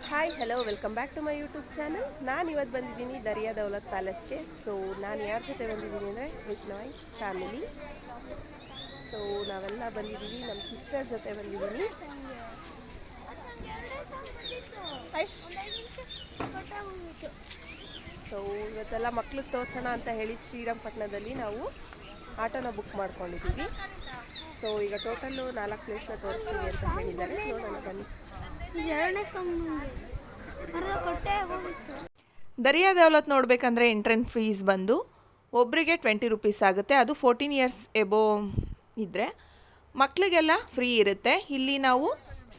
Hi hello welcome back to my YouTube channel. ನಾನು ಇವತ್ತು ಬಂದಿದ್ದೀನಿ ದರಿಯಾ ದೌಲತ್ ಪ್ಯಾಲೇಸ್ಗೆ. ಸೊ ನಾನು ಯಾರ ಜೊತೆ ಬಂದಿದ್ದೀನಿ ಅಂದರೆ ವಿತ್ ಮೈ ಫ್ಯಾಮಿಲಿ. ಸೊ ನಾವೆಲ್ಲ ಬಂದಿದ್ದೀವಿ, ನಮ್ಮ ಸಿಸ್ಟರ್ ಜೊತೆ ಬಂದಿದ್ದೀನಿ. ಸೊ ಇವತ್ತೆಲ್ಲ ಮಕ್ಳಿಗೆ ತೋರಿಸೋಣ ಅಂತ ಹೇಳಿ ಶ್ರೀರಂಗಪಟ್ಟಣದಲ್ಲಿ ನಾವು ಆಟೋನ ಬುಕ್ ಮಾಡ್ಕೊಂಡಿದ್ದೀವಿ. ಸೊ ಈಗ ಟೋಟಲ್ಲು 4 ಪ್ಲೇಸ್ನ ತೋರಿಸ್ತೀವಿ ಅಂತ ಹೇಳಿದ್ದಾರೆ. ನೋಡೋಣ ಬನ್ನಿ. ದರಿಯಾ ದೌಲತ್ ನೋಡಬೇಕಂದ್ರೆ ಎಂಟ್ರೆನ್ಸ್ ಫೀಸ್ ಬಂದು ಒಬ್ಬರಿಗೆ 20 ರೂಪೀಸ್ ಆಗುತ್ತೆ. ಅದು 14 ಇಯರ್ಸ್ ಎಬೋ ಇದ್ದರೆ. ಮಕ್ಕಳಿಗೆಲ್ಲ ಫ್ರೀ ಇರುತ್ತೆ. ಇಲ್ಲಿ ನಾವು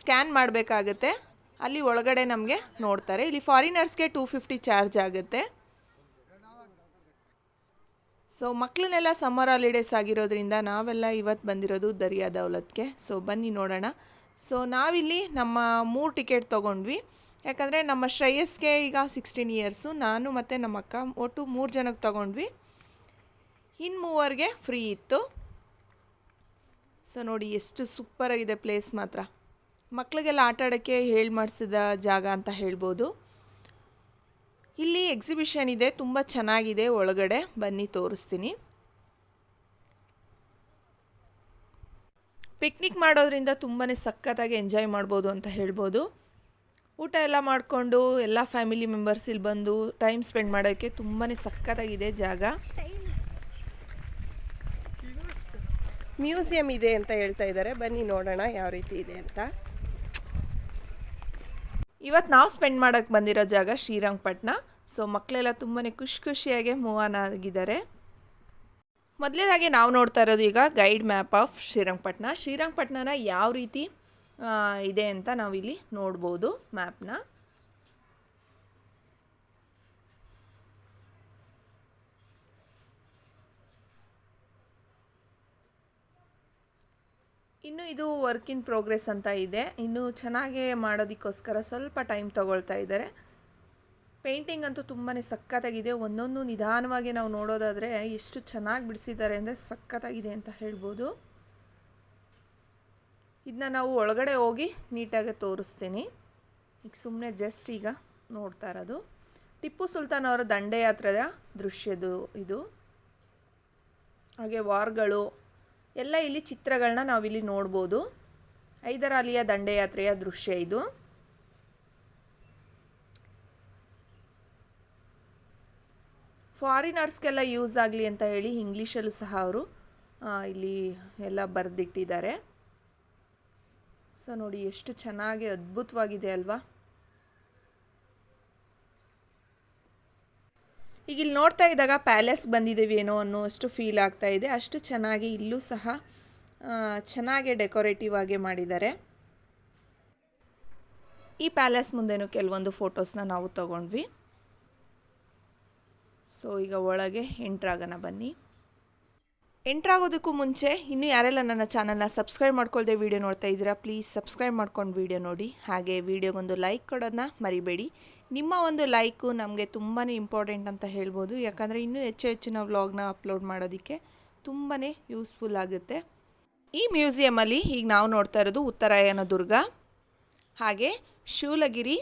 ಸ್ಕ್ಯಾನ್ ಮಾಡಬೇಕಾಗತ್ತೆ, ಅಲ್ಲಿ ಒಳಗಡೆ ನಮಗೆ ನೋಡ್ತಾರೆ. ಇಲ್ಲಿ ಫಾರಿನರ್ಸ್ಗೆ 250 ಚಾರ್ಜ್ ಆಗುತ್ತೆ. ಸೊ ಮಕ್ಕಳನ್ನೆಲ್ಲ ಸಮ್ಮರ್ ಹಾಲಿಡೇಸ್ ಆಗಿರೋದ್ರಿಂದ ನಾವೆಲ್ಲ ಇವತ್ತು ಬಂದಿರೋದು ದರಿಯಾ ದೌಲತ್ಗೆ. ಸೊ ಬನ್ನಿ ನೋಡೋಣ. ಸೊ ನಾವಿಲ್ಲಿ ನಮ್ಮ 3 ಟಿಕೆಟ್ ತೊಗೊಂಡ್ವಿ. ಯಾಕಂದರೆ ನಮ್ಮ ಶ್ರೇಯಸ್ಗೆ ಈಗ 16 ಇಯರ್ಸು, ನಾನು ಮತ್ತು ನಮ್ಮ ಅಕ್ಕ ಒಟ್ಟು 3 ಜನಕ್ಕೆ ತೊಗೊಂಡ್ವಿ. ಇನ್ನು 3 ಫ್ರೀ ಇತ್ತು. ಸೊ ನೋಡಿ ಎಷ್ಟು ಸೂಪರಾಗಿದೆ ಪ್ಲೇಸ್ ಮಾತ್ರ. ಮಕ್ಕಳಿಗೆಲ್ಲ ಆಟ ಆಡೋಕ್ಕೆ ಹೇಳಿ ಮಾಡಿಸಿದ ಜಾಗ ಅಂತ ಹೇಳ್ಬೋದು. ಇಲ್ಲಿ ಎಕ್ಸಿಬಿಷನ್ ಇದೆ, ತುಂಬ ಚೆನ್ನಾಗಿದೆ ಒಳಗಡೆ. ಬನ್ನಿ ತೋರಿಸ್ತೀನಿ. ಪಿಕ್ನಿಕ್ ಮಾಡೋದ್ರಿಂದ ತುಂಬಾ ಸಖತ್ತಾಗಿ ಎಂಜಾಯ್ ಮಾಡ್ಬೋದು ಅಂತ ಹೇಳ್ಬೋದು. ಊಟ ಎಲ್ಲ ಮಾಡಿಕೊಂಡು ಎಲ್ಲ ಫ್ಯಾಮಿಲಿ ಮೆಂಬರ್ಸ್ ಇಲ್ಲಿ ಬಂದು ಟೈಮ್ ಸ್ಪೆಂಡ್ ಮಾಡೋಕ್ಕೆ ತುಂಬಾ ಸಖತ್ತಾಗಿದೆ ಜಾಗ. ಮ್ಯೂಸಿಯಂ ಇದೆ ಅಂತ ಹೇಳ್ತಾ ಇದ್ದಾರೆ. ಬನ್ನಿ ನೋಡೋಣ ಯಾವ ರೀತಿ ಇದೆ ಅಂತ. ಇವತ್ತು ನಾವು ಸ್ಪೆಂಡ್ ಮಾಡೋಕ್ಕೆ ಬಂದಿರೋ ಜಾಗ ಶ್ರೀರಂಗಪಟ್ಟಣ. ಸೊ ಮಕ್ಕಳೆಲ್ಲ ತುಂಬಾ ಖುಷಿಯಾಗಿ ಮೂವ್ ಆನ್ ಆಗಿದ್ದಾರೆ. ಮೊದಲನೇದಾಗಿ ನಾವು ನೋಡ್ತಾ ಇರೋದು ಈಗ ಗೈಡ್ ಮ್ಯಾಪ್ ಆಫ್ ಶ್ರೀರಂಗಪಟ್ಟಣ. ಶ್ರೀರಂಗಪಟ್ಟಣನ ಯಾವ ರೀತಿ ಇದೆ ಅಂತ ನಾವಿಲ್ಲಿ ನೋಡ್ಬೋದು ಮ್ಯಾಪ್ನ. ಇನ್ನು ಇದು ವರ್ಕ್ ಇನ್ ಪ್ರೋಗ್ರೆಸ್ ಅಂತ ಇದೆ. ಇನ್ನು ಚೆನ್ನಾಗೇ ಮಾಡೋದಕ್ಕೋಸ್ಕರ ಸ್ವಲ್ಪ ಟೈಮ್ ತಗೊಳ್ತಾ ಇದ್ದಾರೆ. ಪೇಂಟಿಂಗ್ ಅಂತೂ ತುಂಬಾ ಸಖತ್ತಾಗಿದೆ. ಒಂದೊಂದು ನಿಧಾನವಾಗಿ ನಾವು ನೋಡೋದಾದರೆ ಎಷ್ಟು ಚೆನ್ನಾಗಿ ಬಿಡಿಸಿದ್ದಾರೆ ಅಂದರೆ ಸಖತ್ತಾಗಿದೆ ಅಂತ ಹೇಳ್ಬೋದು. ಇದನ್ನ ನಾವು ಒಳಗಡೆ ಹೋಗಿ ನೀಟಾಗಿ ತೋರಿಸ್ತೀನಿ. ಈಗ ಸುಮ್ಮನೆ ಜಸ್ಟ್ ಈಗ ನೋಡ್ತಾ ಇರೋದು ಟಿಪ್ಪು ಸುಲ್ತಾನ್ ಅವರ ದಂಡಯಾತ್ರೆಯ ದೃಶ್ಯದು ಇದು. ಹಾಗೆ ವಾರ್ಗಳು ಎಲ್ಲ ಇಲ್ಲಿ ಚಿತ್ರಗಳನ್ನ ನಾವಿಲ್ಲಿ ನೋಡ್ಬೋದು. ಹೈದರ್ ಅಲಿಯ ದಂಡಯಾತ್ರೆಯ ದೃಶ್ಯ ಇದು. ಫಾರಿನರ್ಸ್ಗೆಲ್ಲ ಯೂಸ್ ಆಗಲಿ ಅಂತ ಹೇಳಿ ಇಂಗ್ಲೀಷಲ್ಲೂ ಸಹ ಅವರು ಇಲ್ಲಿ ಎಲ್ಲ ಬರೆದಿಟ್ಟಿದ್ದಾರೆ. ಸೊ ನೋಡಿ ಎಷ್ಟು ಚೆನ್ನಾಗಿ ಅದ್ಭುತವಾಗಿದೆ ಅಲ್ವಾ. ಈಗ ಇಲ್ಲಿ ನೋಡ್ತಾ ಇದ್ದಾಗ ಪ್ಯಾಲೇಸ್ ಬಂದಿದ್ದೀವಿ ಏನೋ ಅನ್ನೋಷ್ಟು ಫೀಲ್ ಆಗ್ತಾ ಇದೆ. ಅಷ್ಟು ಚೆನ್ನಾಗಿ ಇಲ್ಲೂ ಸಹ ಚೆನ್ನಾಗಿ ಡೆಕೋರೇಟಿವ್ ಆಗಿ ಮಾಡಿದ್ದಾರೆ. ಈ ಪ್ಯಾಲೇಸ್ ಮುಂದೆನೂ ಕೆಲವೊಂದು ಫೋಟೋಸ್ನ ನಾವು ತಗೊಂಡ್ವಿ. ಸೊ ಈಗ ಒಳಗೆ ಎಂಟ್ರಾಗೋಣ ಬನ್ನಿ. ಎಂಟ್ರಾಗೋದಕ್ಕೂ ಮುಂಚೆ ಇನ್ನೂ ಯಾರೆಲ್ಲ ನನ್ನ ಚಾನಲ್ನ ಸಬ್ಸ್ಕ್ರೈಬ್ ಮಾಡ್ಕೊಳ್ದೆ ವೀಡಿಯೋ ನೋಡ್ತಾ ಇದ್ದೀರಾ, ಪ್ಲೀಸ್ ಸಬ್ಸ್ಕ್ರೈಬ್ ಮಾಡ್ಕೊಂಡು ವೀಡಿಯೋ ನೋಡಿ. ಹಾಗೆ ವೀಡಿಯೋಗೊಂದು ಲೈಕ್ ಕೊಡೋದನ್ನ ಮರಿಬೇಡಿ. ನಿಮ್ಮ ಒಂದು ಲೈಕು ನಮಗೆ ತುಂಬಾ ಇಂಪಾರ್ಟೆಂಟ್ ಅಂತ ಹೇಳ್ಬೋದು. ಯಾಕಂದರೆ ಇನ್ನೂ ಹೆಚ್ಚಿನ ವ್ಲಾಗ್ನ ಅಪ್ಲೋಡ್ ಮಾಡೋದಕ್ಕೆ ತುಂಬಾ ಯೂಸ್ಫುಲ್ ಆಗುತ್ತೆ. ಈ ಮ್ಯೂಸಿಯಮಲ್ಲಿ ಈಗ ನಾವು ನೋಡ್ತಾ ಇರೋದು ಉತ್ತರಾಯಣ ದುರ್ಗ, ಹಾಗೆ ಶೂಲಗಿರಿ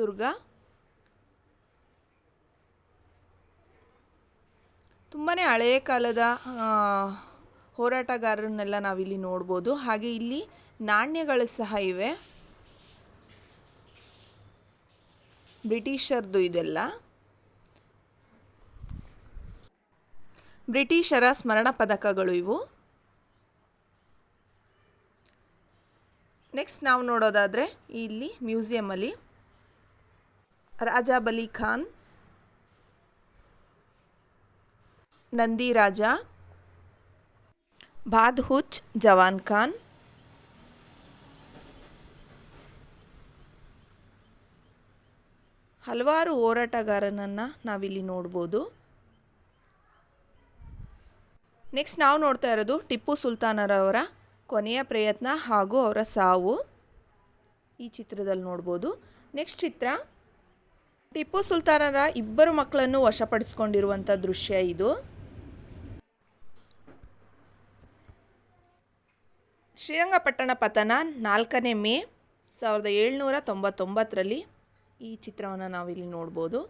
ದುರ್ಗ. ತುಂಬಾ ಹಳೆಯ ಕಾಲದ ಹೋರಾಟಗಾರರನ್ನೆಲ್ಲ ನಾವಿಲ್ಲಿ ನೋಡ್ಬೋದು. ಹಾಗೆ ಇಲ್ಲಿ ನಾಣ್ಯಗಳು ಸಹ ಇವೆ, ಬ್ರಿಟಿಷರ್ದು. ಇದೆಲ್ಲ ಬ್ರಿಟಿಷರ ಸ್ಮರಣ ಪದಕಗಳು ಇವು. ನೆಕ್ಸ್ಟ್ ನಾವು ನೋಡೋದಾದರೆ ಇಲ್ಲಿ ಮ್ಯೂಸಿಯಮಲ್ಲಿ ರಾಜಾ ಬಲಿ ಖಾನ್, ನಂದಿ ರಾಜ, ಬಾದ್ಹುಚ್ ಜವಾನ್ ಖಾನ್, ಹಲವಾರು ಹೋರಾಟಗಾರನನ್ನು ನಾವಿಲ್ಲಿ ನೋಡ್ಬೋದು. ನೆಕ್ಸ್ಟ್ ನಾವು ನೋಡ್ತಾ ಇರೋದು ಟಿಪ್ಪು ಸುಲ್ತಾನರವರ ಕೊನೆಯ ಪ್ರಯತ್ನ ಹಾಗೂ ಅವರ ಸಾವು. ಈ ಚಿತ್ರದಲ್ಲಿ ನೋಡ್ಬೋದು. ನೆಕ್ಸ್ಟ್ ಚಿತ್ರ ಟಿಪ್ಪು ಸುಲ್ತಾನರ 2 ಮಕ್ಕಳನ್ನು ವಶಪಡಿಸಿಕೊಂಡಿರುವಂಥ ದೃಶ್ಯ ಇದು. ಶ್ರೀರಂಗಪಟ್ಟಣ ಪತನ 4ನೇ ಮೇ 1799ರಲ್ಲಿ ಈ ಚಿತ್ರವನ್ನು ನಾವಿಲ್ಲಿ ನೋಡ್ಬೋದು.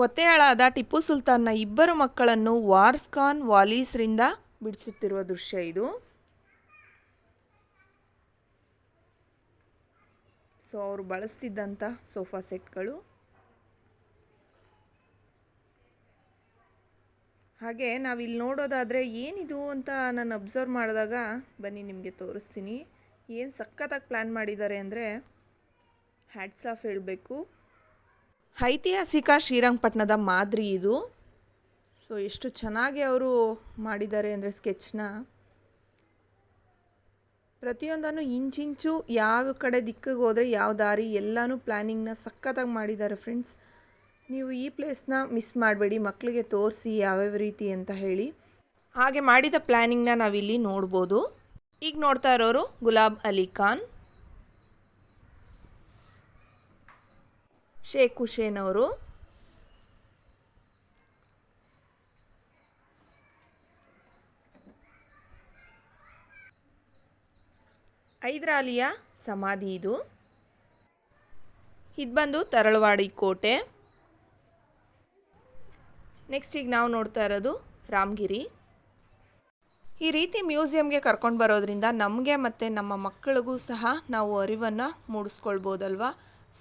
ಒತ್ತೆಯಾಳಾದ ಟಿಪ್ಪು ಸುಲ್ತಾನ್ನ ಇಬ್ಬರು ಮಕ್ಕಳನ್ನು ವಾರ್ಸ್ ಖಾನ್ ವಾಲೀಸ್ರಿಂದ ಬಿಡಿಸುತ್ತಿರುವ ದೃಶ್ಯ ಇದು. ಸೊ ಅವರು ಬಳಸ್ತಿದ್ದಂಥ ಸೋಫಾ ಸೆಟ್ಗಳು. ಹಾಗೆ ನಾವಿಲ್ಲಿ ನೋಡೋದಾದರೆ ಏನಿದು ಅಂತ ನಾನು ಅಬ್ಸರ್ವ್ ಮಾಡಿದಾಗ ಬನ್ನಿ ನಿಮಗೆ ತೋರಿಸ್ತೀನಿ. ಏನು ಸಖತ್ತಾಗಿ ಪ್ಲ್ಯಾನ್ ಮಾಡಿದ್ದಾರೆ ಅಂದರೆ ಹ್ಯಾಟ್ಸ್ ಆಫ್ ಹೇಳಬೇಕು. ಐತಿಹಾಸಿಕ ಶ್ರೀರಂಗಪಟ್ಟಣದ ಮಾದರಿ ಇದು. ಸೊ ಎಷ್ಟು ಚೆನ್ನಾಗಿ ಅವರು ಮಾಡಿದ್ದಾರೆ ಅಂದರೆ ಸ್ಕೆಚ್ನ ಪ್ರತಿಯೊಂದನ್ನು ಇಂಚಿಂಚು ಯಾವ ಕಡೆ ದಿಕ್ಕಿಗೆ ಹೋದರೆ ಯಾವ ದಾರಿ ಎಲ್ಲನೂ ಪ್ಲ್ಯಾನಿಂಗ್ನ ಸಖತ್ತಾಗಿ ಮಾಡಿದ್ದಾರೆ ಫ್ರೆಂಡ್ಸ್. ನೀವು ಈ ಪ್ಲೇಸ್ನ ಮಿಸ್ ಮಾಡಬೇಡಿ, ಮಕ್ಕಳಿಗೆ ತೋರಿಸಿ ಯಾವ್ಯಾವ ರೀತಿ ಅಂತ ಹೇಳಿ. ಹಾಗೆ ಮಾಡಿದ ಪ್ಲ್ಯಾನಿಂಗ್ನ ನಾವಿಲ್ಲಿ ನೋಡ್ಬೋದು. ಈಗ ನೋಡ್ತಾ ಇರೋರು ಗುಲಾಬ್ ಅಲಿ ಖಾನ್, ಶೇಖ್ ಹುಸೇನ್ ಅವರು, ಹೈದರಾಲಿಯ ಸಮಾಧಿ ಇದು. ಇದು ಬಂದು ತರಳವಾಡಿ ಕೋಟೆ. ನೆಕ್ಸ್ಟ್ ಈಗ ನಾವು ನೋಡ್ತಾ ಇರೋದು ರಾಮಗಿರಿ. ಈ ರೀತಿ ಮ್ಯೂಸಿಯಂಗೆ ಕರ್ಕೊಂಡು ಬರೋದ್ರಿಂದ ನಮಗೆ ಮತ್ತು ನಮ್ಮ ಮಕ್ಕಳಿಗೂ ಸಹ ನಾವು ಅರಿವನ್ನು ಮೂಡಿಸ್ಕೊಳ್ಬೋದಲ್ವ.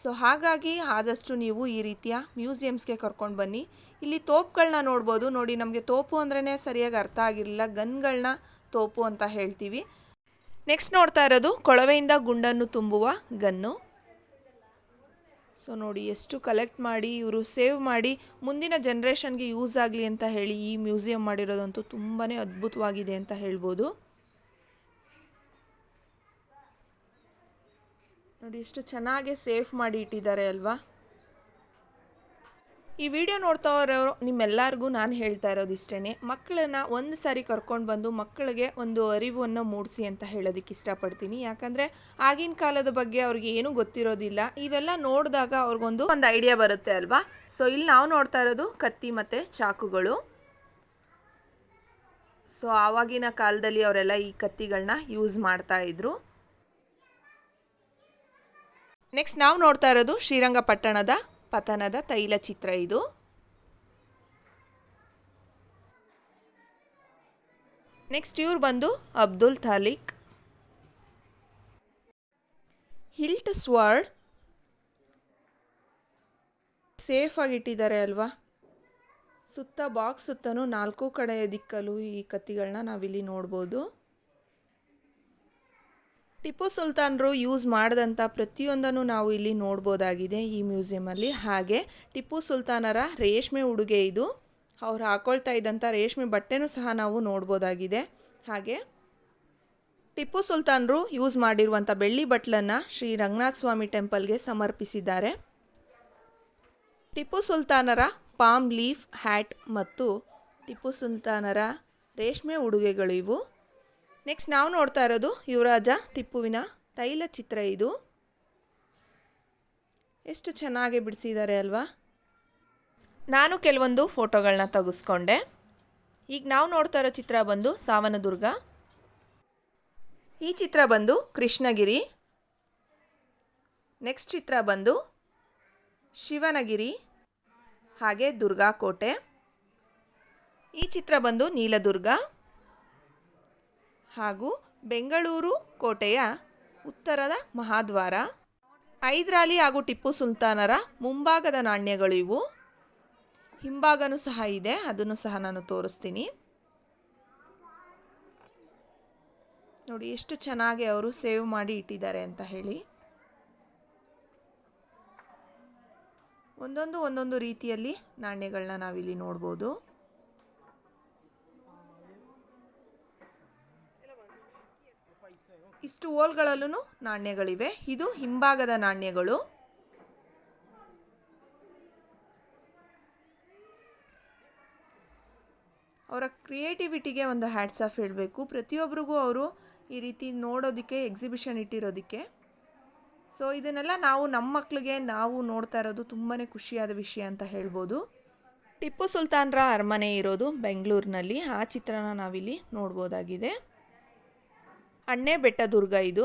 ಸೊ ಹಾಗಾಗಿ ಆದಷ್ಟು ನೀವು ಈ ರೀತಿಯ ಮ್ಯೂಸಿಯಮ್ಸ್ಗೆ ಕರ್ಕೊಂಡು ಬನ್ನಿ. ಇಲ್ಲಿ ತೋಪುಗಳನ್ನ ನೋಡ್ಬೋದು. ನೋಡಿ, ನಮಗೆ ತೋಪು ಅಂದ್ರೇ ಸರಿಯಾಗಿ ಅರ್ಥ ಆಗಿರಲಿಲ್ಲ, ಗನ್ಗಳನ್ನ ತೋಪು ಅಂತ ಹೇಳ್ತೀವಿ. ನೆಕ್ಸ್ಟ್ ನೋಡ್ತಾ ಇರೋದು ಕೊಳವೆಯಿಂದ ಗುಂಡನ್ನು ತುಂಬುವ ಗನ್ನು. ಸೊ ನೋಡಿ ಎಷ್ಟು ಕಲೆಕ್ಟ್ ಮಾಡಿ ಇವರು ಸೇವ್ ಮಾಡಿ ಮುಂದಿನ ಜನ್ರೇಷನ್ಗೆ ಯೂಸ್ ಆಗಲಿ ಅಂತ ಹೇಳಿ ಈ ಮ್ಯೂಸಿಯಂ ಮಾಡಿರೋದಂತೂ ತುಂಬಾ ಅದ್ಭುತವಾಗಿದೆ ಅಂತ ಹೇಳ್ಬೋದು. ನೋಡಿ ಎಷ್ಟು ಚೆನ್ನಾಗಿ ಸೇಫ್ ಮಾಡಿ ಇಟ್ಟಿದ್ದಾರೆ ಅಲ್ವಾ. ಈ ವಿಡಿಯೋ ನೋಡ್ತಾ ಇರೋರು ನಿಮ್ಮೆಲ್ಲರಿಗೂ ನಾನು ಹೇಳ್ತಾ ಇರೋದು ಇಷ್ಟೇ, ಮಕ್ಕಳನ್ನ ಒಂದು ಸಾರಿ ಕರ್ಕೊಂಡು ಬಂದು ಮಕ್ಕಳಿಗೆ ಒಂದು ಅರಿವನ್ನು ಮೂಡಿಸಿ ಅಂತ ಹೇಳೋದಕ್ಕೆ ಇಷ್ಟಪಡ್ತೀನಿ. ಯಾಕಂದರೆ ಆಗಿನ ಕಾಲದ ಬಗ್ಗೆ ಅವ್ರಿಗೆ ಏನೂ ಗೊತ್ತಿರೋದಿಲ್ಲ. ಇವೆಲ್ಲ ನೋಡಿದಾಗ ಅವ್ರಿಗೊಂದು ಐಡಿಯಾ ಬರುತ್ತೆ ಅಲ್ವಾ. ಸೊ ಇಲ್ಲಿ ನಾವು ನೋಡ್ತಾ ಇರೋದು ಕತ್ತಿ ಮತ್ತು ಚಾಕುಗಳು. ಸೊ ಆವಾಗಿನ ಕಾಲದಲ್ಲಿ ಅವರೆಲ್ಲ ಈ ಕತ್ತಿಗಳನ್ನ ಯೂಸ್ ಮಾಡ್ತಾಯಿದ್ರು. ನೆಕ್ಸ್ಟ್ ನಾವು ನೋಡ್ತಾ ಇರೋದು ಶ್ರೀರಂಗಪಟ್ಟಣದ ಪತನದ ತೈಲಚಿತ್ರ ಇದು. ನೆಕ್ಸ್ಟ್ ಇವ್ರು ಬಂದು ಅಬ್ದುಲ್ ತಾಲಿಕ್. ಹಿಲ್ಟ್ ಸ್ವಾರ್ಡ್ ಸೇಫ್ ಆಗಿಟ್ಟಿದ್ದಾರೆ ಅಲ್ವಾ. ಸುತ್ತ ಬಾಕ್ಸ್ ಸುತ್ತನೂ 4 ಕಡೆ ದಿಕ್ಕಲು ಈ ಕತ್ತಿಗಳನ್ನ ನಾವಿಲ್ಲಿ ನೋಡ್ಬೋದು. ಟಿಪ್ಪು ಸುಲ್ತಾನರು ಯೂಸ್ ಮಾಡಿದಂಥ ಪ್ರತಿಯೊಂದನ್ನು ನಾವು ಇಲ್ಲಿ ನೋಡ್ಬೋದಾಗಿದೆ ಈ ಮ್ಯೂಸಿಯಮಲ್ಲಿ. ಹಾಗೆ ಟಿಪ್ಪು ಸುಲ್ತಾನರ ರೇಷ್ಮೆ ಉಡುಗೆ ಇದು. ಅವ್ರು ಹಾಕೊಳ್ತಾ ಇದ್ದಂಥ ರೇಷ್ಮೆ ಬಟ್ಟೆನೂ ಸಹ ನಾವು ನೋಡ್ಬೋದಾಗಿದೆ. ಹಾಗೆ ಟಿಪ್ಪು ಸುಲ್ತಾನರು ಯೂಸ್ ಮಾಡಿರುವಂಥ ಬೆಳ್ಳಿ ಬಟ್ಲನ್ನು ಶ್ರೀ ರಂಗನಾಥ ಸ್ವಾಮಿ ಟೆಂಪಲ್ಗೆ ಸಮರ್ಪಿಸಿದ್ದಾರೆ. ಟಿಪ್ಪು ಸುಲ್ತಾನರ ಪಾಮ್ ಲೀಫ್ ಹ್ಯಾಟ್ ಮತ್ತು ಟಿಪ್ಪು ಸುಲ್ತಾನರ ರೇಷ್ಮೆ ಉಡುಗೆಗಳು ಇವು. ನೆಕ್ಸ್ಟ್ ನಾವು ನೋಡ್ತಾ ಇರೋದು ಯುವರಾಜ ಟಿಪ್ಪುವಿನ ತೈಲಚಿತ್ರ ಇದು. ಎಷ್ಟು ಚೆನ್ನಾಗಿ ಬಿಡಿಸಿದ್ದಾರೆ ಅಲ್ವಾ. ನಾನು ಕೆಲವೊಂದು ಫೋಟೋಗಳನ್ನ ತೆಗೆಸ್ಕೊಂಡೆ. ಈಗ ನಾವು ನೋಡ್ತಾ ಇರೋ ಚಿತ್ರ ಬಂದು ಸಾವನದುರ್ಗ. ಈ ಚಿತ್ರ ಬಂದು ಕೃಷ್ಣಗಿರಿ. ನೆಕ್ಸ್ಟ್ ಚಿತ್ರ ಬಂದು ಶಿವನಗಿರಿ ಹಾಗೆ ದುರ್ಗಾ ಕೋಟೆ. ಈ ಚಿತ್ರ ಬಂದು ನೀಲದುರ್ಗ ಹಾಗೂ ಬೆಂಗಳೂರು ಕೋಟೆಯ ಉತ್ತರದ ಮಹಾದ್ವಾರ. ಹೈದರಾಲಿ ಹಾಗೂ ಟಿಪ್ಪು ಸುಲ್ತಾನರ ಮುಂಭಾಗದ ನಾಣ್ಯಗಳು ಇವು. ಹಿಂಭಾಗನೂ ಸಹ ಇದೆ, ಅದನ್ನು ಸಹ ನಾನು ತೋರಿಸ್ತೀನಿ. ನೋಡಿ ಎಷ್ಟು ಚೆನ್ನಾಗಿ ಅವರು ಸೇವ್ ಮಾಡಿ ಇಟ್ಟಿದ್ದಾರೆ ಅಂತ ಹೇಳಿ. ಒಂದೊಂದು ರೀತಿಯಲ್ಲಿ ನಾಣ್ಯಗಳನ್ನ ನಾವಿಲ್ಲಿ ನೋಡ್ಬೋದು. ಇಷ್ಟು ಹೋಲ್ಗಳಲ್ಲೂ ನಾಣ್ಯಗಳಿವೆ. ಇದು ಹಿಂಭಾಗದ ನಾಣ್ಯಗಳು. ಅವರ ಕ್ರಿಯೇಟಿವಿಟಿಗೆ ಒಂದು ಹ್ಯಾಟ್ಸ್ ಆಫ್ ಹೇಳಬೇಕು. ಪ್ರತಿಯೊಬ್ಬರಿಗೂ ಅವರು ಈ ರೀತಿ ನೋಡೋದಕ್ಕೆ ಎಕ್ಸಿಬಿಷನ್ ಇಟ್ಟಿರೋದಕ್ಕೆ. ಸೊ ಇದನ್ನೆಲ್ಲ ನಾವು ನಮ್ಮ ಮಕ್ಕಳಿಗೆ ನಾವು ನೋಡ್ತಾ ಇರೋದು ತುಂಬಾ ಖುಷಿಯಾದ ವಿಷಯ ಅಂತ ಹೇಳ್ಬೋದು. ಟಿಪ್ಪು ಸುಲ್ತಾನರ ಅರಮನೆ ಇರೋದು ಬೆಂಗಳೂರಿನಲ್ಲಿ. ಆ ಚಿತ್ರನ ನಾವಿಲ್ಲಿ ನೋಡ್ಬೋದಾಗಿದೆ. ಅಣ್ಣೆ ಬೆಟ್ಟ ದುರ್ಗ ಇದು.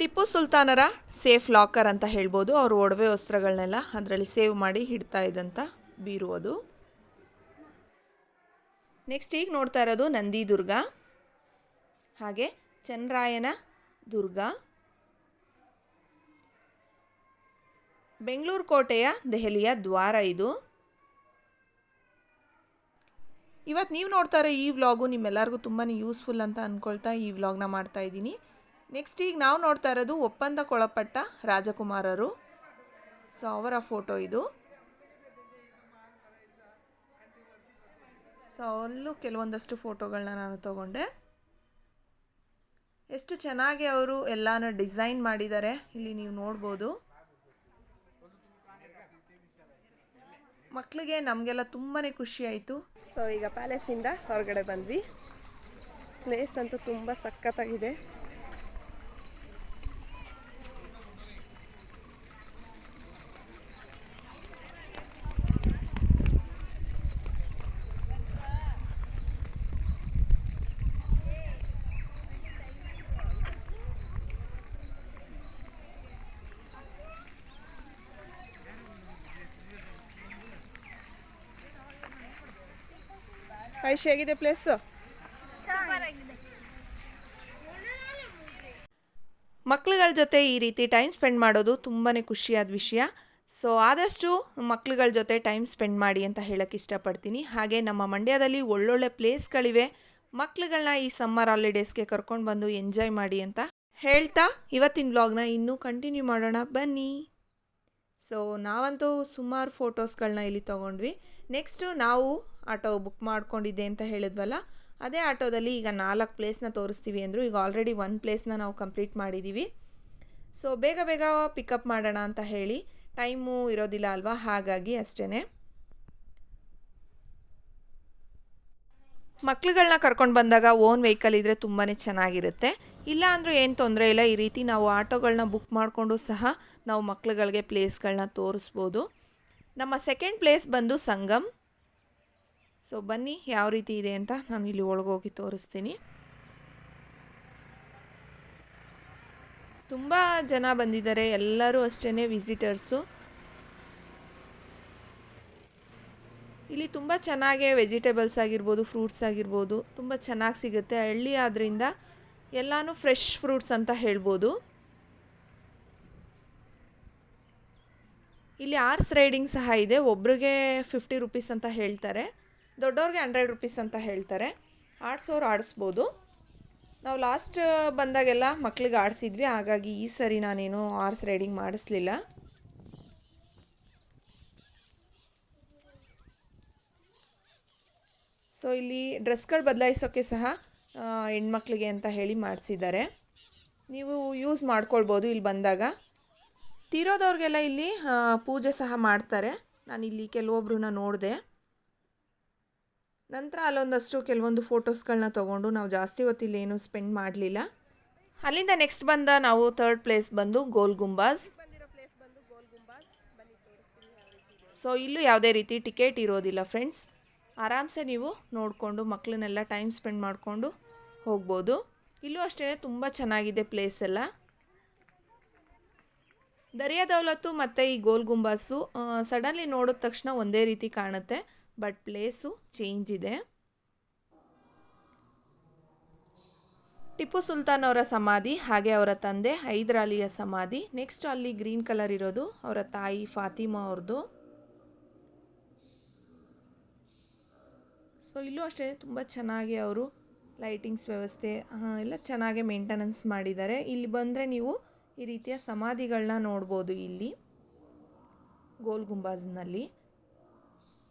ಟಿಪ್ಪು ಸುಲ್ತಾನರ ಸೇಫ್ ಲಾಕರ್ ಅಂತ ಹೇಳ್ಬೋದು. ಅವರು ಒಡವೆ ವಸ್ತ್ರಗಳನ್ನೆಲ್ಲ ಅದರಲ್ಲಿ ಸೇವ್ ಮಾಡಿ ಇಡ್ತಾ ಇದ್ದಂಥ ಬೀರು ಅದು. ನೆಕ್ಸ್ಟ್ ಈಗ ನೋಡ್ತಾ ಇರೋದು ನಂದಿ ದುರ್ಗ, ಹಾಗೆ ಚನ್ನರಾಯನ ದುರ್ಗ, ಬೆಂಗಳೂರು ಕೋಟೆಯ ದೆಹಲಿಯ ದ್ವಾರ ಇದು. ಇವತ್ತು ನೀವು ನೋಡ್ತಾ ಇರೋ ಈ ವ್ಲಾಗು ನಿಮ್ಮೆಲ್ಲರಿಗೂ ತುಂಬಾ ಯೂಸ್ಫುಲ್ ಅಂತ ಅಂದ್ಕೊಳ್ತಾ ಈ ವ್ಲಾಗ್ನ ಮಾಡ್ತಾ ಇದ್ದೀನಿ. ನೆಕ್ಸ್ಟ್ ಈಗ ನಾವು ನೋಡ್ತಾ ಇರೋದು ಒಪ್ಪಂದಕ್ಕೊಳಪಟ್ಟ ರಾಜಕುಮಾರರು. ಸೊ ಅವರ ಫೋಟೋ ಇದು. ಸೊ ಅಲ್ಲೂ ಕೆಲವೊಂದಷ್ಟು ಫೋಟೋಗಳನ್ನ ನಾನು ತಗೊಂಡೆ. ಎಷ್ಟು ಚೆನ್ನಾಗಿ ಅವರು ಎಲ್ಲಾನು ಡಿಸೈನ್ ಮಾಡಿದ್ದಾರೆ, ಇಲ್ಲಿ ನೀವು ನೋಡ್ಬೋದು. ಮಕ್ಕಳಿಗೆ ನಮಗೆಲ್ಲ ತುಂಬಾ ಖುಷಿ ಆಯಿತು. ಸೊ ಈಗ ಪ್ಯಾಲೇಸಿಂದ ಹೊರಗಡೆ ಬಂದ್ವಿ. ಪ್ಲೇಸ್ ಅಂತೂ ತುಂಬ ಸಖತ್ತಾಗಿದೆ. ಐಶ್ ಹೇಗಿದೆ ಪ್ಲೇಸು? ಮಕ್ಳುಗಳ ಜೊತೆ ಈ ರೀತಿ ಟೈಮ್ ಸ್ಪೆಂಡ್ ಮಾಡೋದು ತುಂಬಾ ಖುಷಿಯಾದ ವಿಷಯ. ಸೊ ಆದಷ್ಟು ಮಕ್ಳುಗಳ ಜೊತೆ ಟೈಮ್ ಸ್ಪೆಂಡ್ ಮಾಡಿ ಅಂತ ಹೇಳೋಕ್ಕೆ ಇಷ್ಟಪಡ್ತೀನಿ. ಹಾಗೆ ನಮ್ಮ ಮಂಡ್ಯದಲ್ಲಿ ಒಳ್ಳೊಳ್ಳೆ ಪ್ಲೇಸ್ಗಳಿವೆ, ಮಕ್ಳುಗಳನ್ನ ಈ ಸಮ್ಮರ್ ಹಾಲಿಡೇಸ್ಗೆ ಕರ್ಕೊಂಡು ಬಂದು ಎಂಜಾಯ್ ಮಾಡಿ ಅಂತ ಹೇಳ್ತಾ ಇವತ್ತಿನ ವ್ಲಾಗ್ನ ಇನ್ನೂ ಕಂಟಿನ್ಯೂ ಮಾಡೋಣ ಬನ್ನಿ. ಸೊ ನಾವಂತೂ ಸುಮಾರು ಫೋಟೋಸ್ಗಳನ್ನ ಇಲ್ಲಿ ತೊಗೊಂಡ್ವಿ. ನೆಕ್ಸ್ಟು ನಾವು ಆಟೋ ಬುಕ್ ಮಾಡ್ಕೊಂಡಿದ್ದೆ ಅಂತ ಹೇಳಿದ್ವಲ್ಲ, ಅದೇ ಆಟೋದಲ್ಲಿ ಈಗ 4 ಪ್ಲೇಸ್ನ ತೋರಿಸ್ತೀವಿ ಅಂದರು. ಈಗ ಆಲ್ರೆಡಿ 1 ಪ್ಲೇಸ್ನ ನಾವು ಕಂಪ್ಲೀಟ್ ಮಾಡಿದ್ದೀವಿ. ಸೊ ಬೇಗ ಬೇಗ ಪಿಕಪ್ ಮಾಡೋಣ ಅಂತ ಹೇಳಿ, ಟೈಮು ಇರೋದಿಲ್ಲ ಅಲ್ವಾ, ಹಾಗಾಗಿ ಅಷ್ಟೇ. ಮಕ್ಳುಗಳನ್ನ ಕರ್ಕೊಂಡು ಬಂದಾಗ ಓನ್ ವೆಹಿಕಲ್ ಇದ್ದರೆ ತುಂಬಾ ಚೆನ್ನಾಗಿರುತ್ತೆ. ಇಲ್ಲ ಅಂದರೂ ಏನು ತೊಂದರೆ ಇಲ್ಲ, ಈ ರೀತಿ ನಾವು ಆಟೋಗಳನ್ನ ಬುಕ್ ಮಾಡಿಕೊಂಡು ಸಹ ನಾವು ಮಕ್ಳುಗಳಿಗೆ ಪ್ಲೇಸ್ಗಳನ್ನ ತೋರಿಸ್ಬೋದು. ನಮ್ಮ ಸೆಕೆಂಡ್ ಪ್ಲೇಸ್ ಬಂದು ಸಂಗಮ್. ಸೊ ಬನ್ನಿ ಯಾವ ರೀತಿ ಇದೆ ಅಂತ ನಾನು ಇಲ್ಲಿ ಒಳಗೋಗಿ ತೋರಿಸ್ತೀನಿ. ತುಂಬ ಜನ ಬಂದಿದ್ದಾರೆ, ಎಲ್ಲರೂ ಅಷ್ಟೇ ವಿಸಿಟರ್ಸು. ಇಲ್ಲಿ ತುಂಬ ಚೆನ್ನಾಗೇ ವೆಜಿಟೇಬಲ್ಸ್ ಆಗಿರ್ಬೋದು, ಫ್ರೂಟ್ಸ್ ಆಗಿರ್ಬೋದು ತುಂಬ ಚೆನ್ನಾಗಿ ಸಿಗುತ್ತೆ. ಹಳ್ಳಿ ಆದ್ದರಿಂದ ಎಲ್ಲನೂ ಫ್ರೆಶ್ ಫ್ರೂಟ್ಸ್ ಅಂತ ಹೇಳ್ಬೋದು. ಇಲ್ಲಿ ಆರ್ಸ್ ರೈಡಿಂಗ್ ಸಹ ಇದೆ. ಒಬ್ರಿಗೆ 50 ರುಪೀಸ್ ಅಂತ ಹೇಳ್ತಾರೆ, ದೊಡ್ಡವ್ರಿಗೆ 100 ರುಪೀಸ್ ಅಂತ ಹೇಳ್ತಾರೆ. ಆಡಿಸೋರು ಆಡಿಸ್ಬೋದು. ನಾವು ಲಾಸ್ಟ್ ಬಂದಾಗೆಲ್ಲ ಮಕ್ಳಿಗೆ ಆಡಿಸಿದ್ವಿ, ಹಾಗಾಗಿ ಈ ಸರಿ ನಾನೇನು ಆರ್ಸ್ ರೈಡಿಂಗ್ ಮಾಡಿಸ್ಲಿಲ್ಲ. ಸೊ ಇಲ್ಲಿ ಡ್ರೆಸ್ಗಳು ಬದಲಾಯಿಸೋಕ್ಕೆ ಸಹ ಹೆಣ್ಮಕ್ಳಿಗೆ ಅಂತ ಹೇಳಿ ಮಾಡಿಸಿದ್ದಾರೆ, ನೀವು ಯೂಸ್ ಮಾಡ್ಕೊಳ್ಬೋದು ಇಲ್ಲಿ ಬಂದಾಗ. ತೀರೋದವ್ರಿಗೆಲ್ಲ ಇಲ್ಲಿ ಪೂಜೆ ಸಹ ಮಾಡ್ತಾರೆ. ನಾನಿಲ್ಲಿ ಕೆಲವೊಬ್ರನ್ನ ನೋಡಿದೆ. ನಂತರ ಅಲ್ಲೊಂದಷ್ಟು ಕೆಲವೊಂದು ಫೋಟೋಸ್ಗಳನ್ನ ತೊಗೊಂಡು ನಾವು ಜಾಸ್ತಿ ಹೊತ್ತಿಲ್ಲಿ ಏನು ಸ್ಪೆಂಡ್ ಮಾಡಲಿಲ್ಲ. ಅಲ್ಲಿಂದ ನೆಕ್ಸ್ಟ್ ಬಂದ ನಾವು 3rd ಪ್ಲೇಸ್ ಬಂದು ಗೋಲ್ ಗುಂಬಾಜ್. ಸೊ ಇಲ್ಲೂ ಯಾವುದೇ ರೀತಿ ಟಿಕೆಟ್ ಇರೋದಿಲ್ಲ ಫ್ರೆಂಡ್ಸ್, ಆರಾಮ್ಸೆ ನೀವು ನೋಡಿಕೊಂಡು ಮಕ್ಕಳನ್ನೆಲ್ಲ ಟೈಮ್ ಸ್ಪೆಂಡ್ ಮಾಡಿಕೊಂಡು ಹೋಗ್ಬೋದು. ಇಲ್ಲೂ ಅಷ್ಟೇ ತುಂಬ ಚೆನ್ನಾಗಿದೆ ಪ್ಲೇಸ್ ಎಲ್ಲ. ದರಿಯಾ ದೌಲತ್ತು ಮತ್ತು ಈ ಗೋಲ್ ಗುಂಬಾಸು ಸಡನ್ಲಿ ನೋಡಿದ ತಕ್ಷಣ ಒಂದೇ ರೀತಿ ಕಾಣುತ್ತೆ, ಬಟ್ ಪ್ಲೇಸು ಚೇಂಜ್ ಇದೆ. ಟಿಪ್ಪು ಸುಲ್ತಾನ್ ಅವರ ಸಮಾಧಿ, ಹಾಗೆ ಅವರ ತಂದೆ ಹೈದರ್ ಅಲಿಯ ಸಮಾಧಿ. ನೆಕ್ಸ್ಟ್ ಅಲ್ಲಿ ಗ್ರೀನ್ ಕಲರ್ ಇರೋದು ಅವರ ತಾಯಿ ಫಾತಿಮಾ ಅವ್ರದ್ದು. ಸೊ ಇಲ್ಲೂ ಅಷ್ಟೇ ತುಂಬ ಚೆನ್ನಾಗಿ ಅವರು ಲೈಟಿಂಗ್ಸ್ ವ್ಯವಸ್ಥೆ ಎಲ್ಲ ಚೆನ್ನಾಗಿ ಮೇಂಟೆನೆನ್ಸ್ ಮಾಡಿದ್ದಾರೆ. ಇಲ್ಲಿ ಬಂದರೆ ನೀವು ಈ ರೀತಿಯ ಸಮಾಧಿಗಳನ್ನ ನೋಡ್ಬೋದು ಇಲ್ಲಿ ಗೋಲ್ ಗುಂಬಾಜ್ನಲ್ಲಿ.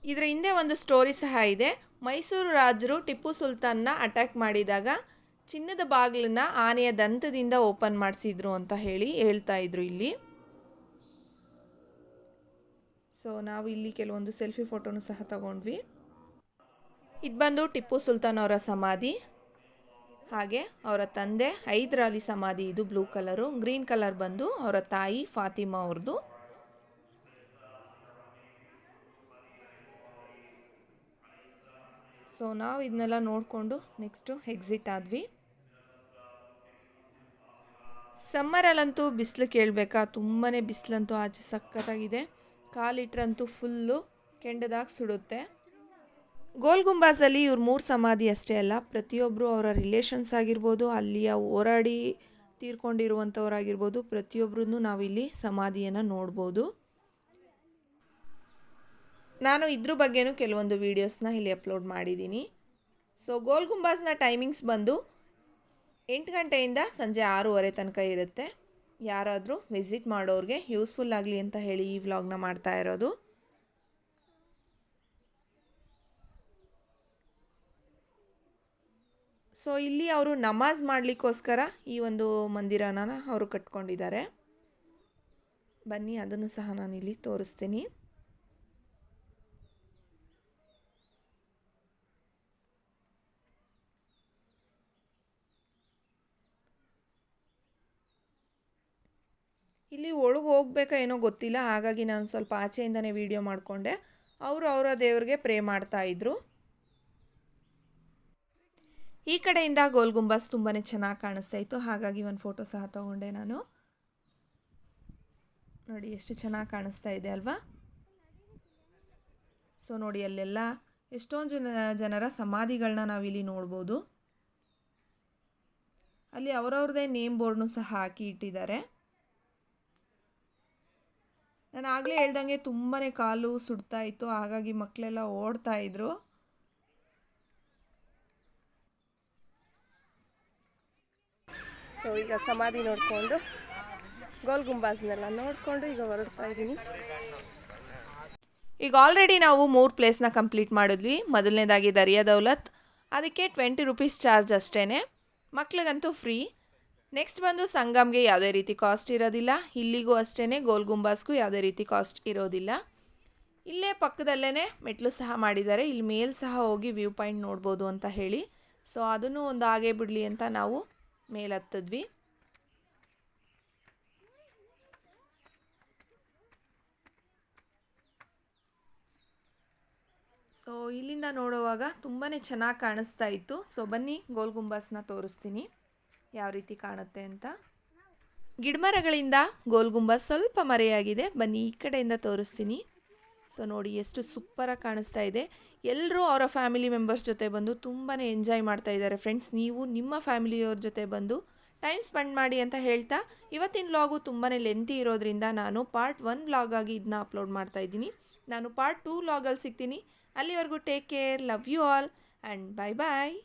ಇದರ ಹಿಂದೆ ಒಂದು ಸ್ಟೋರಿ ಸಹ ಇದೆ. ಮೈಸೂರು ರಾಜರು ಟಿಪ್ಪು ಸುಲ್ತಾನ್ನ ಅಟ್ಯಾಕ್ ಮಾಡಿದಾಗ ಚಿನ್ನದ ಬಾಗಿಲನ್ನ ಆನೆಯ ದಂತದಿಂದ ಓಪನ್ ಮಾಡಿಸಿದ್ರು ಅಂತ ಹೇಳಿ ಹೇಳ್ತಾ ಇದ್ರು ಇಲ್ಲಿ. ಸೊ ನಾವು ಇಲ್ಲಿ ಕೆಲವೊಂದು ಸೆಲ್ಫಿ ಫೋಟೋನು ಸಹ ತಗೊಂಡ್ವಿ. ಇದು ಬಂದು ಟಿಪ್ಪು ಸುಲ್ತಾನ್ ಅವರ ಸಮಾಧಿ, ಹಾಗೆ ಅವರ ತಂದೆ ಹೈದರ್ ಅಲಿ ಸಮಾಧಿ ಇದು ಬ್ಲೂ ಕಲರು. ಗ್ರೀನ್ ಕಲರ್ ಬಂದು ಅವರ ತಾಯಿ ಫಾತಿಮಾ ಅವ್ರದ್ದು. ಸೊ ನಾವು ಇದನ್ನೆಲ್ಲ ನೋಡಿಕೊಂಡು ನೆಕ್ಸ್ಟು ಎಕ್ಸಿಟ್ ಆದ್ವಿ. ಸಮ್ಮರಲ್ಲಂತೂ ಬಿಸಿಲು ಕೇಳಬೇಕಾ, ತುಂಬಾ ಬಿಸಿಲಂತೂ ಆಚೆ ಸಖತ್ತಾಗಿದೆ. ಕಾಲಿಟ್ರಂತೂ ಫುಲ್ಲು ಕೆಂಡದಾಗ ಸುಡುತ್ತೆ. ಗೋಲ್ ಗುಂಬಾಜಲ್ಲಿ ಇವ್ರ 3 ಸಮಾಧಿ ಅಷ್ಟೇ ಅಲ್ಲ, ಪ್ರತಿಯೊಬ್ಬರು ಅವರ ರಿಲೇಷನ್ಸ್ ಆಗಿರ್ಬೋದು, ಅಲ್ಲಿಯ ಹೋರಾಡಿ ತೀರ್ಕೊಂಡಿರುವಂಥವ್ರಾಗಿರ್ಬೋದು, ಪ್ರತಿಯೊಬ್ಬರನ್ನು ನಾವಿಲ್ಲಿ ಸಮಾಧಿಯನ್ನು ನೋಡ್ಬೋದು. ನಾನು ಇದ್ರ ಬಗ್ಗೆನೂ ಕೆಲವೊಂದು ವೀಡಿಯೋಸ್ನ ಇಲ್ಲಿ ಅಪ್ಲೋಡ್ ಮಾಡಿದ್ದೀನಿ. ಸೊ ಗೋಲ್ ಗುಂಬಾಜ್ನ ಟೈಮಿಂಗ್ಸ್ ಬಂದು 8 ಗಂಟೆಯಿಂದ ಸಂಜೆ 6:30 ತನಕ ಇರುತ್ತೆ. ಯಾರಾದರೂ ವಿಸಿಟ್ ಮಾಡೋರಿಗೆ ಯೂಸ್ಫುಲ್ ಆಗಲಿ ಅಂತ ಹೇಳಿ ಈ ವ್ಲಾಗ್ನ ಮಾಡ್ತಾ ಇರೋದು. ಸೊ ಇಲ್ಲಿ ಅವರು ನಮಾಜ್ ಮಾಡಲಿಕ್ಕೋಸ್ಕರ ಈ ಒಂದು ಮಂದಿರನ ಅವರು ಕಟ್ಕೊಂಡಿದ್ದಾರೆ. ಬನ್ನಿ, ಅದನ್ನು ಸಹ ನಾನಿಲ್ಲಿ ತೋರಿಸ್ತೀನಿ. ಇಲ್ಲಿ ಒಳಗೆ ಹೋಗ್ಬೇಕಾ ಏನೋ ಗೊತ್ತಿಲ್ಲ, ಹಾಗಾಗಿ ನಾನು ಸ್ವಲ್ಪ ಆಚೆಯಿಂದನೇ ವಿಡಿಯೋ ಮಾಡಿಕೊಂಡೆ. ಅವರು ಅವರ ದೇವ್ರಿಗೆ ಪ್ರೇ ಮಾಡ್ತಾಯಿದ್ರು. ಈ ಕಡೆಯಿಂದ ಗೋಲ್ ಗುಂಬಾಸ್ ತುಂಬಾ ಚೆನ್ನಾಗಿ ಕಾಣಿಸ್ತಾ ಇತ್ತು, ಹಾಗಾಗಿ ಒಂದು ಫೋಟೋ ಸಹ ತೊಗೊಂಡೆ ನಾನು. ನೋಡಿ ಎಷ್ಟು ಚೆನ್ನಾಗಿ ಕಾಣಿಸ್ತಾ ಇದೆ ಅಲ್ವಾ. ಸೊ ನೋಡಿ, ಅಲ್ಲೆಲ್ಲ ಎಷ್ಟೊಂದು ಜನರ ಸಮಾಧಿಗಳನ್ನ ನಾವಿಲ್ಲಿ ನೋಡ್ಬೋದು. ಅಲ್ಲಿ ಅವರವ್ರದ್ದೇ ನೇಮ್ ಬೋರ್ಡ್ನು ಸಹ ಹಾಕಿ ಇಟ್ಟಿದ್ದಾರೆ. ನಾನು ಆಗಲೇ ಹೇಳ್ದಂಗೆ ತುಂಬಾ ಕಾಲು ಸುಡ್ತಾ ಇತ್ತು, ಹಾಗಾಗಿ ಮಕ್ಕಳೆಲ್ಲ ಓಡ್ತಾ ಇದ್ರು. ಸೊ ಈಗ ಸಮಾಧಿ ನೋಡಿಕೊಂಡು ಗೋಲ್ ಗುಂಬಾಜ್ನೆಲ್ಲ ನೋಡಿಕೊಂಡು ಈಗ ಹೊರಡ್ತಾ ಇದ್ದೀನಿ. ಈಗ ಆಲ್ರೆಡಿ ನಾವು 3 ಪ್ಲೇಸ್ನ ಕಂಪ್ಲೀಟ್ ಮಾಡಿದ್ವಿ. ಮೊದಲನೇದಾಗಿ ದರಿಯಾ ದೌಲತ್, ಅದಕ್ಕೆ 20 ರೂಪೀಸ್ ಚಾರ್ಜ್ ಅಷ್ಟೇ, ಮಕ್ಳಿಗಂತೂ ಫ್ರೀ. ನೆಕ್ಸ್ಟ್ ಬಂದು ಸಂಗಮ್ಗೆ ಯಾವುದೇ ರೀತಿ ಕಾಸ್ಟ್ ಇರೋದಿಲ್ಲ. ಇಲ್ಲಿಗೂ ಅಷ್ಟೇ, ಗೋಲ್ ಗುಂಬಾಸ್ಗೂ ಯಾವುದೇ ರೀತಿ ಕಾಸ್ಟ್ ಇರೋದಿಲ್ಲ. ಇಲ್ಲೇ ಪಕ್ಕದಲ್ಲೇ ಮೆಟ್ಲು ಸಹ ಮಾಡಿದ್ದಾರೆ, ಇಲ್ಲಿ ಮೇಲೆ ಸಹ ಹೋಗಿ ವ್ಯೂ ಪಾಯಿಂಟ್ ನೋಡ್ಬೋದು ಅಂತ ಹೇಳಿ. ಸೊ ಅದನ್ನು ಒಂದು ಹಾಗೆ ಬಿಡಲಿ ಅಂತ ನಾವು ಮೇಲೆ ಹತ್ತಿದ್ವಿ. ಸೊ ಇಲ್ಲಿಂದ ನೋಡುವಾಗ ತುಂಬಾ ಚೆನ್ನಾಗಿ ಕಾಣಿಸ್ತಾ ಇತ್ತು. ಸೊ ಬನ್ನಿ, ಗೋಲ್ ಗುಂಬಾಸ್ನ ತೋರಿಸ್ತೀನಿ ಯಾವ ರೀತಿ ಕಾಣುತ್ತೆ ಅಂತ. ಗಿಡಮರಗಳಿಂದ ಗೋಲ್ ಗುಂಬಾಸ್ ಸ್ವಲ್ಪ ಮರೆಯಾಗಿದೆ. ಬನ್ನಿ ಈ ಕಡೆಯಿಂದ ತೋರಿಸ್ತೀನಿ. ಸೊ ನೋಡಿ ಎಷ್ಟು ಸೂಪರಾಗಿ ಕಾಣಿಸ್ತಾ ಇದೆ. ಎಲ್ಲರೂ ಅವರ ಫ್ಯಾಮಿಲಿ ಮೆಂಬರ್ಸ್ ಜೊತೆ ಬಂದು ತುಂಬಾ ಎಂಜಾಯ್ ಮಾಡ್ತಾ ಇದ್ದಾರೆ. ಫ್ರೆಂಡ್ಸ್, ನೀವು ನಿಮ್ಮ ಫ್ಯಾಮಿಲಿಯವ್ರ ಜೊತೆ ಬಂದು ಟೈಮ್ ಸ್ಪೆಂಡ್ ಮಾಡಿ ಅಂತ ಹೇಳ್ತಾ, ಇವತ್ತಿನ ವ್ಲಾಗು ತುಂಬಾ ಲೆಂತಿ ಇರೋದ್ರಿಂದ ನಾನು ಪಾರ್ಟ್ 1 ವ್ಲಾಗ್ ಆಗಿ ಇದನ್ನ ಅಪ್ಲೋಡ್ ಮಾಡ್ತಾ ಇದ್ದೀನಿ. ನಾನು ಪಾರ್ಟ್ 2 ವ್ಲಾಗಲ್ಲಿ ಸಿಗ್ತೀನಿ. ಅಲ್ಲಿವರೆಗೂ take care, love you all and bye bye.